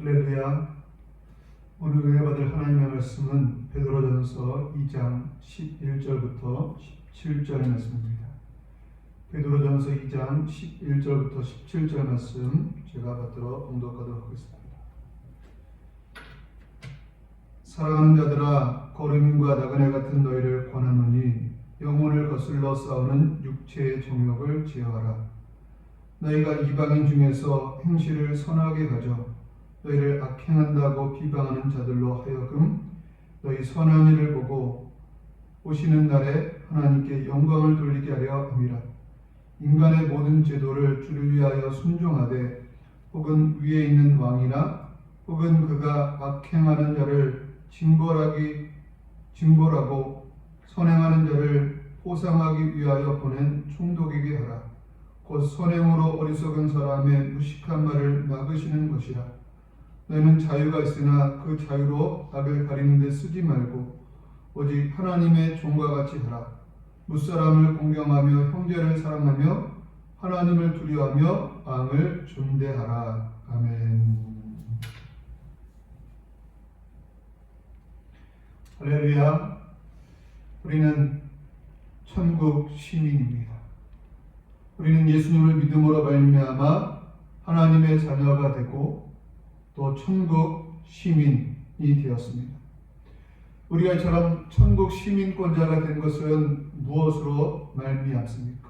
할렐루야. 오늘 은혜받을 하나님의 말씀은 베드로전서 2장 11절부터 17절 말씀입니다. 베드로전서 2장 11절부터 17절 말씀 제가 받들어 봉독하도록 하겠습니다. 사랑하는 자들아, 거름과 나그네 같은 너희를 권하노니 영혼을 거슬러 싸우는 육체의 정욕을 제어하라. 너희가 이방인 중에서 행실을 선하게 가져 너희를 악행한다고 비방하는 자들로 하여금 너희 선한 일을 보고 오시는 날에 하나님께 영광을 돌리게 하려 함이라. 인간의 모든 제도를 주를 위하여 순종하되 혹은 위에 있는 왕이나 혹은 그가 악행하는 자를 징벌하고 선행하는 자를 포상하기 위하여 보낸 총독에게 하라. 곧 선행으로 어리석은 사람의 무식한 말을 막으시는 것이라. 너희는 자유가 있으나 그 자유로 악을 가리는 데 쓰지 말고 오직 하나님의 종과 같이 하라. 무사람을 공경하며 형제를 사랑하며 하나님을 두려워하며 왕을 존대하라. 아멘. 할렐루야. 우리는 천국 시민입니다. 우리는 예수님을 믿음으로 말미암아 하나님의 자녀가 되고 또 천국 시민이 되었습니다. 우리가 이처럼 천국 시민권자가 된 것은 무엇으로 말미암습니까?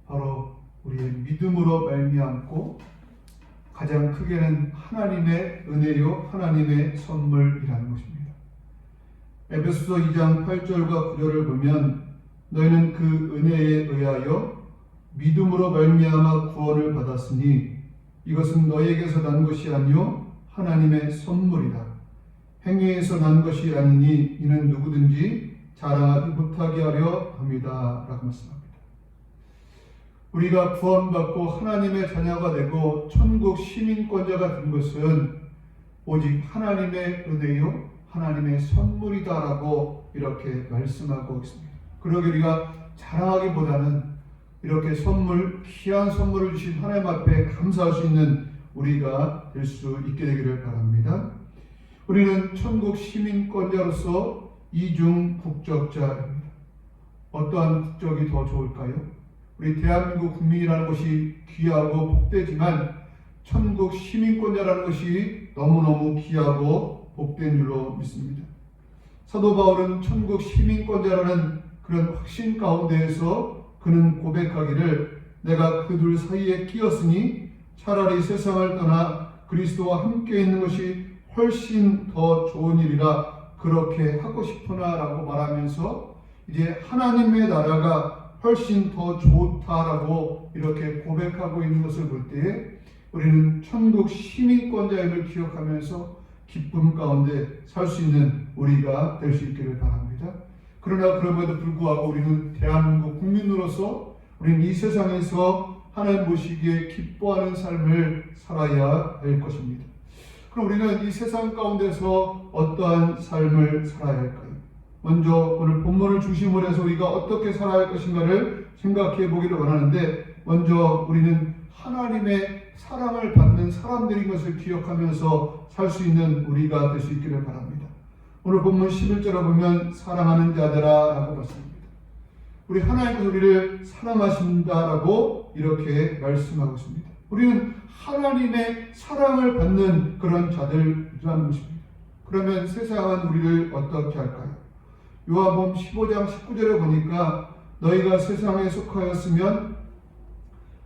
바로 우리의 믿음으로 말미암고 가장 크게는 하나님의 은혜요 하나님의 선물이라는 것입니다. 에베소서 2장 8절과 9절을 보면 너희는 그 은혜에 의하여 믿음으로 말미암아 구원을 받았으니 이것은 너희에게서 난 것이 아니요 하나님의 선물이다. 행위에서 난 것이 아니니 이는 누구든지 자랑하지 못하게 하려 함이다 라고 말씀합니다. 우리가 구원받고 하나님의 자녀가 되고 천국 시민권자가 된 것은 오직 하나님의 은혜요 하나님의 선물이다 라고 이렇게 말씀하고 있습니다. 그러기 우리가 자랑하기보다는 이렇게 귀한 선물을 주신 하나님 앞에 감사할 수 있는 우리가 될 수 있게 되기를 바랍니다. 우리는 천국 시민권자로서 이중 국적자입니다. 어떠한 국적이 더 좋을까요? 우리 대한민국 국민이라는 것이 귀하고 복되지만 천국 시민권자라는 것이 너무너무 귀하고 복된 줄로 믿습니다. 사도 바울은 천국 시민권자라는 그런 확신 가운데에서 그는 고백하기를 내가 그 둘 사이에 끼었으니 차라리 세상을 떠나 그리스도와 함께 있는 것이 훨씬 더 좋은 일이라 그렇게 하고 싶으나 라고 말하면서 이제 하나님의 나라가 훨씬 더 좋다라고 이렇게 고백하고 있는 것을 볼 때에 우리는 천국 시민권자임을 기억하면서 기쁨 가운데 살 수 있는 우리가 될 수 있기를 바랍니다. 그러나 그럼에도 불구하고 우리는 대한민국 국민으로서 우리는 이 세상에서 하나님 보시기에 기뻐하는 삶을 살아야 할 것입니다. 그럼 우리는 이 세상 가운데서 어떠한 삶을 살아야 할까요? 먼저 오늘 본문을 중심으로 해서 우리가 어떻게 살아야 할 것인가를 생각해 보기를 원하는데 먼저 우리는 하나님의 사랑을 받는 사람들인 것을 기억하면서 살 수 있는 우리가 될 수 있기를 바랍니다. 오늘 본문 11절에 보면 사랑하는 자들아 라고 말씀합니다. 우리 하나님께서 우리를 사랑하신다라고 이렇게 말씀하고 있습니다. 우리는 하나님의 사랑을 받는 그런 자들이라는 것입니다. 그러면 세상은 우리를 어떻게 할까요? 요한복음 15장 19절에 보니까 너희가 세상에 속하였으면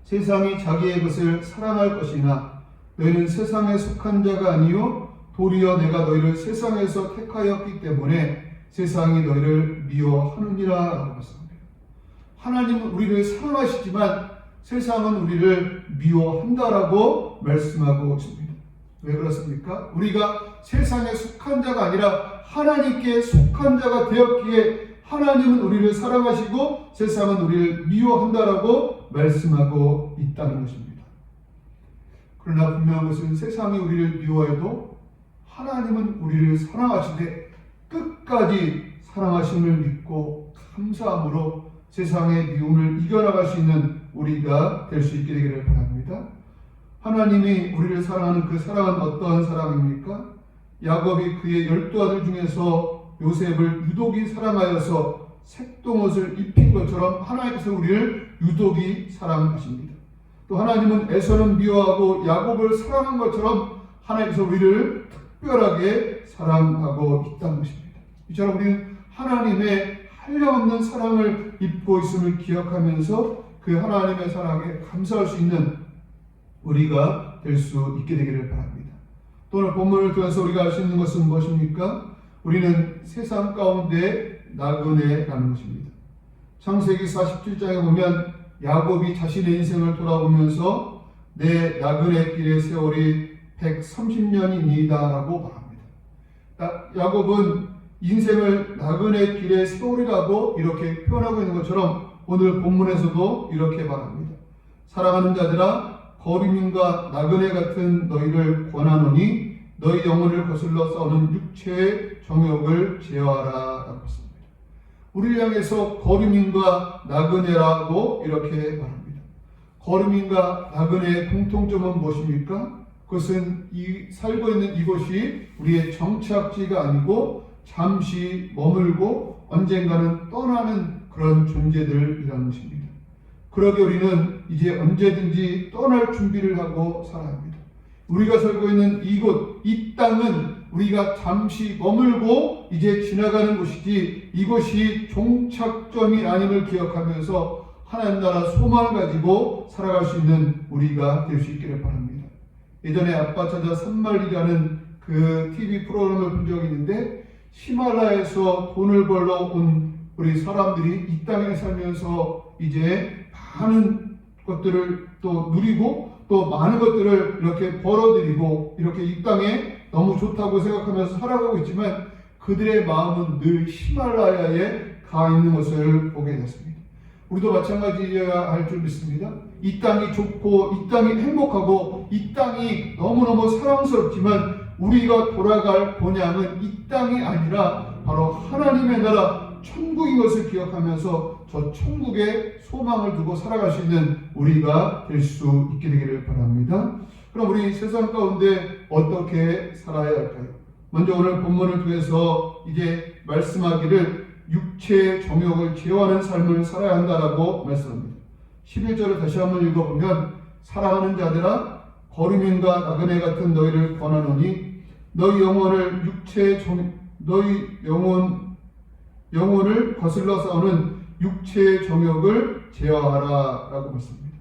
세상이 자기의 것을 사랑할 것이나 너희는 세상에 속한 자가 아니요 도리어 내가 너희를 세상에서 택하였기 때문에 세상이 너희를 미워하느니라 라고 말씀합니다. 하나님은 우리를 사랑하시지만 세상은 우리를 미워한다라고 말씀하고 있습니다. 왜 그렇습니까? 우리가 세상에 속한 자가 아니라 하나님께 속한 자가 되었기에 하나님은 우리를 사랑하시고 세상은 우리를 미워한다라고 말씀하고 있다는 것입니다. 그러나 분명한 것은 세상이 우리를 미워해도 하나님은 우리를 사랑하시되 끝까지 사랑하심을 믿고 감사함으로 세상의 미움을 이겨나갈 수 있는 우리가 될 수 있게 되기를 바랍니다. 하나님이 우리를 사랑하는 그 사랑은 어떠한 사랑입니까? 야곱이 그의 12아들 중에서 요셉을 유독이 사랑하여서 색동옷을 입힌 것처럼 하나님께서 우리를 유독이 사랑하십니다. 또 하나님은 에서는 미워하고 야곱을 사랑한 것처럼 하나님께서 우리를 특별하게 사랑하고 있다는 것입니다. 이처럼 우리는 하나님의 한량없는 사랑을 입고 있음을 기억하면서 그 하나님의 사랑에 감사할 수 있는 우리가 될 수 있게 되기를 바랍니다. 또 오늘 본문을 통해서 우리가 알 수 있는 것은 무엇입니까? 우리는 세상 가운데 나그네라는 것입니다. 창세기 47장에 보면 야곱이 자신의 인생을 돌아보면서 내 나그네 길의 세월이 130년이니이다 라고 말합니다. 야곱은 인생을 나그네 길의 세월이라고 이렇게 표현하고 있는 것처럼 오늘 본문에서도 이렇게 말합니다. 사랑하는 자들아, 거류민과 나그네 같은 너희를 권하노니 너희 영혼을 거슬러 싸우는 육체의 정욕을 제어하라 라고 했습니다. 우리를 향해서 거류민과 나그네라고 이렇게 말합니다. 거류민과 나그네의 공통점은 무엇입니까? 그것은 살고 있는 이곳이 우리의 정착지가 아니고 잠시 머물고 언젠가는 떠나는 그런 존재들이라는 것입니다. 그러게 우리는 이제 언제든지 떠날 준비를 하고 살아야 합니다. 우리가 살고 있는 이곳, 이 땅은 우리가 잠시 머물고 이제 지나가는 곳이지 이곳이 종착점이 아님을 기억하면서 하나님 나라 소망을 가지고 살아갈 수 있는 우리가 될 수 있기를 바랍니다. 예전에 아빠 찾아 산말리라는 그 TV 프로그램을 본 적이 있는데 히말라야에서 돈을 벌러 온 우리 사람들이 이 땅에 살면서 이제 많은 것들을 또 누리고 또 많은 것들을 이렇게 벌어들이고 이렇게 이 땅에 너무 좋다고 생각하면서 살아가고 있지만 그들의 마음은 늘 히말라야에 가 있는 것을 보게 됐습니다. 우리도 마찬가지여야 할 줄 믿습니다. 이 땅이 좋고 이 땅이 행복하고 이 땅이 너무너무 사랑스럽지만 우리가 돌아갈 본향은 이 땅이 아니라 바로 하나님의 나라 천국인 것을 기억하면서 저 천국에 소망을 두고 살아갈 수 있는 우리가 될 수 있게 되기를 바랍니다. 그럼 우리 세상 가운데 어떻게 살아야 할까요? 먼저 오늘 본문을 통해서 이제 말씀하기를 육체의 정욕을 제어하는 삶을 살아야 한다라고 말씀합니다. 11절을 다시 한번 읽어보면 사랑하는 자들아 거류민과 나그네 같은 너희를 권하노니 너희 영혼을 너희 영혼을 거슬러 싸우는 육체의 정욕을 제어하라 라고 말씀합니다.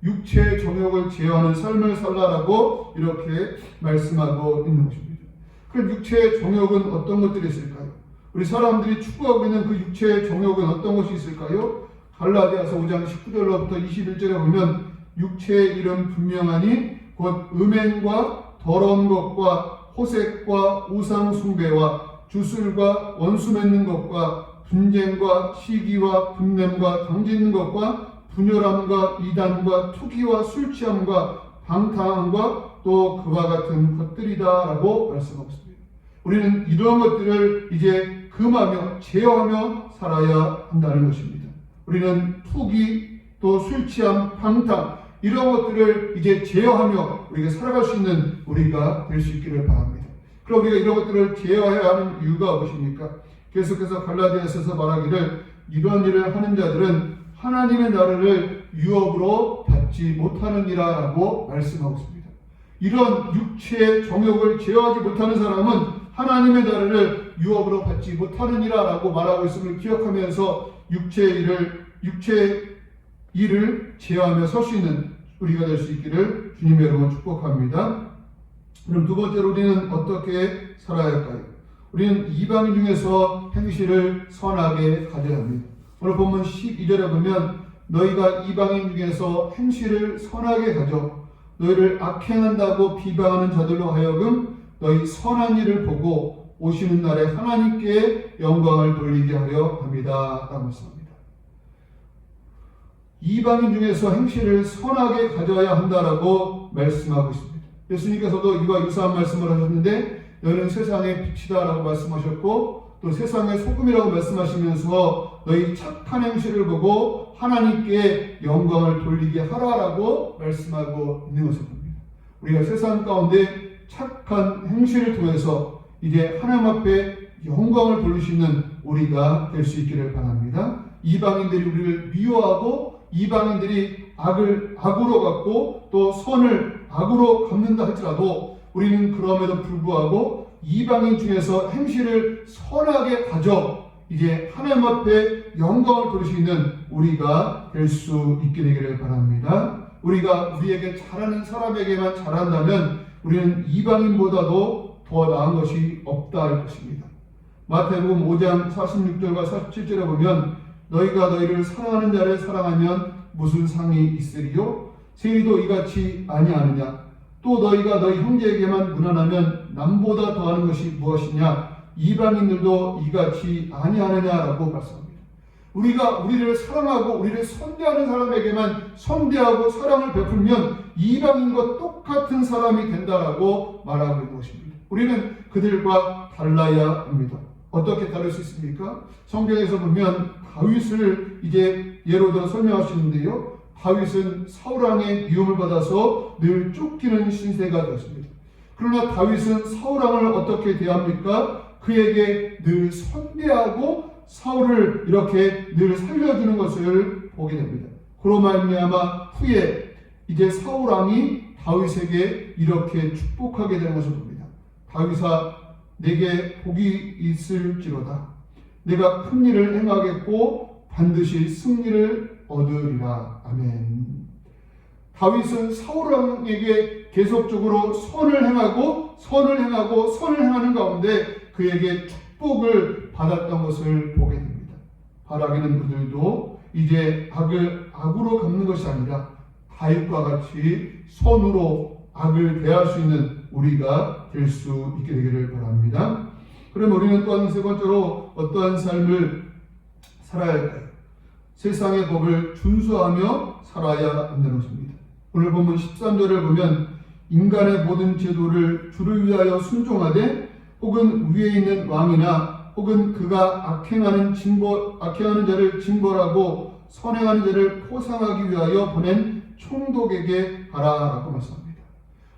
육체의 정욕을 제어하는 삶을 살라라고 이렇게 말씀하고 있는 것입니다. 그럼 육체의 정욕은 어떤 것들이 있을까요? 우리 사람들이 추구하고 있는 그 육체의 정욕은 어떤 것이 있을까요? 갈라디아서 5장 19절로부터 21절에 보면 육체의 일은 분명하니 곧 음행과 더러운 것과 호색과 우상 숭배와 주술과 원수 맺는 것과 분쟁과 시기와 분냄과 당짓는 것과 분열함과 이단과 투기와 술취함과 방탕함과 또 그와 같은 것들이다 라고 말씀하고 있습니다. 우리는 이러한 것들을 이제 금하며 제어하며 살아야 한다는 것입니다. 우리는 투기 또 술취함 방탕 이런 것들을 이제 제어하며 우리가 살아갈 수 있는 우리가 될 수 있기를 바랍니다. 그럼 우리가 이런 것들을 제어해야 하는 이유가 무엇입니까? 계속해서 갈라디아서에서 말하기를 이런 일을 하는 자들은 하나님의 나라를 유업으로 받지 못하느니라 라고 말씀하고 있습니다. 이런 육체의 정욕을 제어하지 못하는 사람은 하나님의 나라를 유업으로 받지 못하느니라 라고 말하고 있음을 기억하면서 육체의 일을 제어하며 설 수 있는 우리가 될 수 있기를 주님의 이름으로 축복합니다. 그럼 두 번째로 우리는 어떻게 살아야 할까요? 우리는 이방인 중에서 행실을 선하게 가져야 합니다. 오늘 본문 12절에 보면 너희가 이방인 중에서 행실을 선하게 가져 너희를 악행한다고 비방하는 자들로 하여금 너희 선한 일을 보고 오시는 날에 하나님께 영광을 돌리게 하려 합니다. 라고 말씀합니다. 이방인 중에서 행실을 선하게 가져야 한다라고 말씀하고 있습니다. 예수님께서도 이와 유사한 말씀을 하셨는데 너희는 세상의 빛이다 라고 말씀하셨고 또 세상의 소금이라고 말씀하시면서 너희 착한 행실을 보고 하나님께 영광을 돌리게 하라라고 말씀하고 있는 것을 봅니다. 우리가 세상 가운데 착한 행실을 통해서 이제 하나님 앞에 영광을 돌릴 수 있는 우리가 될 수 있기를 바랍니다. 이방인들이 우리를 미워하고 이방인들이 악을 악으로 갚고 또 선을 악으로 갚는다 할지라도 우리는 그럼에도 불구하고 이방인 중에서 행실을 선하게 가져 이제 하나님 앞에 영광을 돌릴 수 있는 우리가 될 수 있게 되기를 바랍니다. 우리가 우리에게 잘하는 사람에게만 잘한다면 우리는 이방인보다도 더 나은 것이 없다 할 것입니다. 마태복음 5장 46절과 47절에 보면 너희가 너희를 사랑하는 자를 사랑하면 무슨 상이 있으리요? 세리도 이같이 아니하느냐? 또 너희가 너희 형제에게만 무난하면 남보다 더하는 것이 무엇이냐? 이방인들도 이같이 아니하느냐라고 말씀합니다. 우리가 우리를 사랑하고 우리를 선대하는 사람에게만 선대하고 사랑을 베풀면 이방인과 똑같은 사람이 된다라고 말하고 있는 것입니다. 우리는 그들과 달라야 합니다. 어떻게 다를 수 있습니까? 성경에서 보면 다윗을 이제 예로 들어 설명할 수 있는데요. 다윗은 사울왕의 미움을 받아서 늘 쫓기는 신세가 되었습니다. 그러나 다윗은 사울왕을 어떻게 대합니까? 그에게 늘 선대하고 사울을 이렇게 늘 살려주는 것을 보게 됩니다. 그로 말미암아 후에 이제 사울왕이 다윗에게 이렇게 축복하게 되는 것을 봅니다. 다윗아 내게 복이 있을지로다. 내가 큰 일을 행하겠고 반드시 승리를 얻으리라. 아멘. 다윗은 사울왕에게 계속적으로 선을 행하고 선을 행하는 가운데 그에게 축복을 받았던 것을 보게 됩니다. 바라기는 그들도 이제 악을 악으로 갚는 것이 아니라 다윗과 같이 선으로 악을 대할 수 있는 우리가 될 수 있게 되기를 바랍니다. 그럼 우리는 또한 세 번째로 어떠한 삶을 살아야 할까요? 세상의 법을 준수하며 살아야 한다는 것입니다. 오늘 본문 13절을 보면 인간의 모든 제도를 주를 위하여 순종하되 혹은 위에 있는 왕이나 혹은 그가 악행하는 자를 징벌하고 선행하는 자를 포상하기 위하여 보낸 총독에게 가라라고 말씀합니다.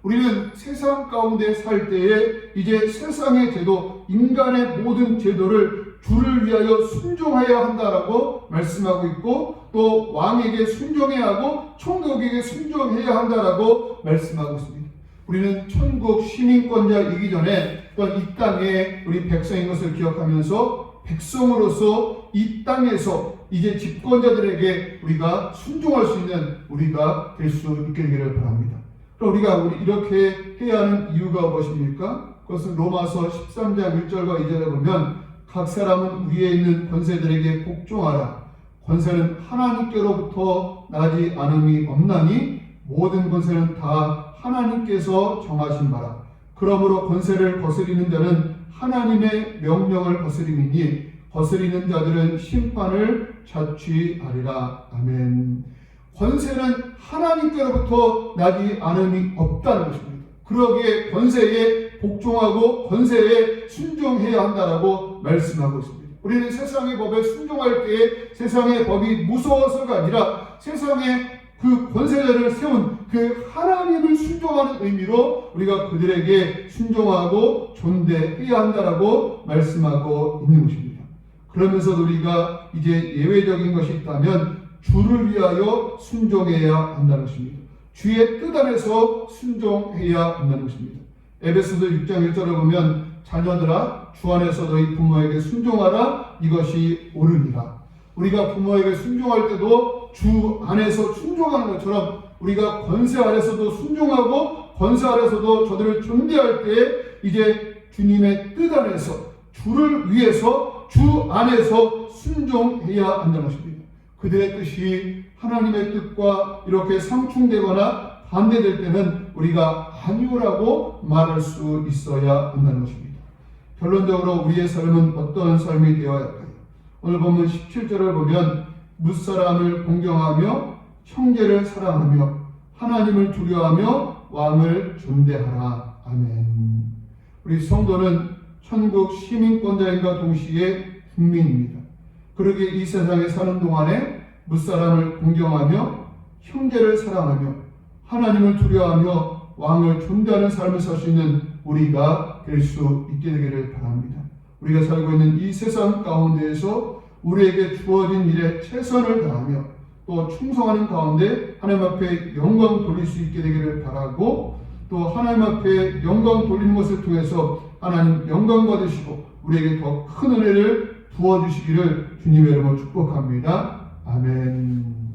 우리는 세상 가운데 살 때에 이제 세상의 제도, 인간의 모든 제도를 주를 위하여 순종해야 한다라고 말씀하고 있고 또 왕에게 순종해야 하고 총독에게 순종해야 한다라고 말씀하고 있습니다. 우리는 천국 시민권자이기 전에 또한 이 땅에 우리 백성인 것을 기억하면서 백성으로서 이 땅에서 이제 집권자들에게 우리가 순종할 수 있는 우리가 될 수 있게 되기를 바랍니다. 그럼 우리가 이렇게 해야 하는 이유가 무엇입니까? 그것은 로마서 13장 1절과 2절에 보면 각 사람은 위에 있는 권세들에게 복종하라. 권세는 하나님께로부터 나지 않음이 없나니 모든 권세는 다 하나님께서 정하신 바라. 그러므로 권세를 거스리는 자는 하나님의 명령을 거스림이니 거스리는 자들은 심판을 자취하리라. 아멘. 권세는 하나님께로부터 나지 않음이 없다는 것입니다. 그러기에 권세에 복종하고 권세에 순종해야 한다라고 말씀하고 있습니다. 우리는 세상의 법에 순종할 때에 세상의 법이 무서워서가 아니라 세상의 그 권세자를 세운 그 하나님을 순종하는 의미로 우리가 그들에게 순종하고 존대해야 한다라고 말씀하고 있는 것입니다. 그러면서도 우리가 이제 예외적인 것이 있다면 주를 위하여 순종해야 한다는 것입니다. 주의 뜻 안에서 순종해야 한다는 것입니다. 에베소서 6장 1절에 보면 자녀들아 주 안에서 너희 부모에게 순종하라 이것이 옳으니라. 우리가 부모에게 순종할 때도 주 안에서 순종하는 것처럼 우리가 권세 아래서도 순종하고 권세 아래서도 저들을 존대할 때 이제 주님의 뜻 안에서 주를 위해서 주 안에서 순종해야 한다는 것입니다. 그들의 뜻이 하나님의 뜻과 이렇게 상충되거나 반대될 때는 우리가 아니오라고 말할 수 있어야 한다는 것입니다. 결론적으로 우리의 삶은 어떤 삶이 되어야 할까요? 오늘 본문 17절을 보면 무사람을 공경하며 형제를 사랑하며 하나님을 두려워하며 왕을 존대하라. 아멘. 우리 성도는 천국 시민권자인과 동시에 국민입니다. 그러기에 이 세상에 사는 동안에 무사람을 공경하며 형제를 사랑하며 하나님을 두려워하며 왕을 존대하는 삶을 살 수 있는 우리가 될 수 있게 되기를 바랍니다. 우리가 살고 있는 이 세상 가운데에서 우리에게 주어진 일에 최선을 다하며 또 충성하는 가운데 하나님 앞에 영광 돌릴 수 있게 되기를 바라고, 또 하나님 앞에 영광 돌리는 것을 통해서 하나님 영광 받으시고 우리에게 더 큰 은혜를 부어주시기를 주님의 이름으로 축복합니다. 아멘.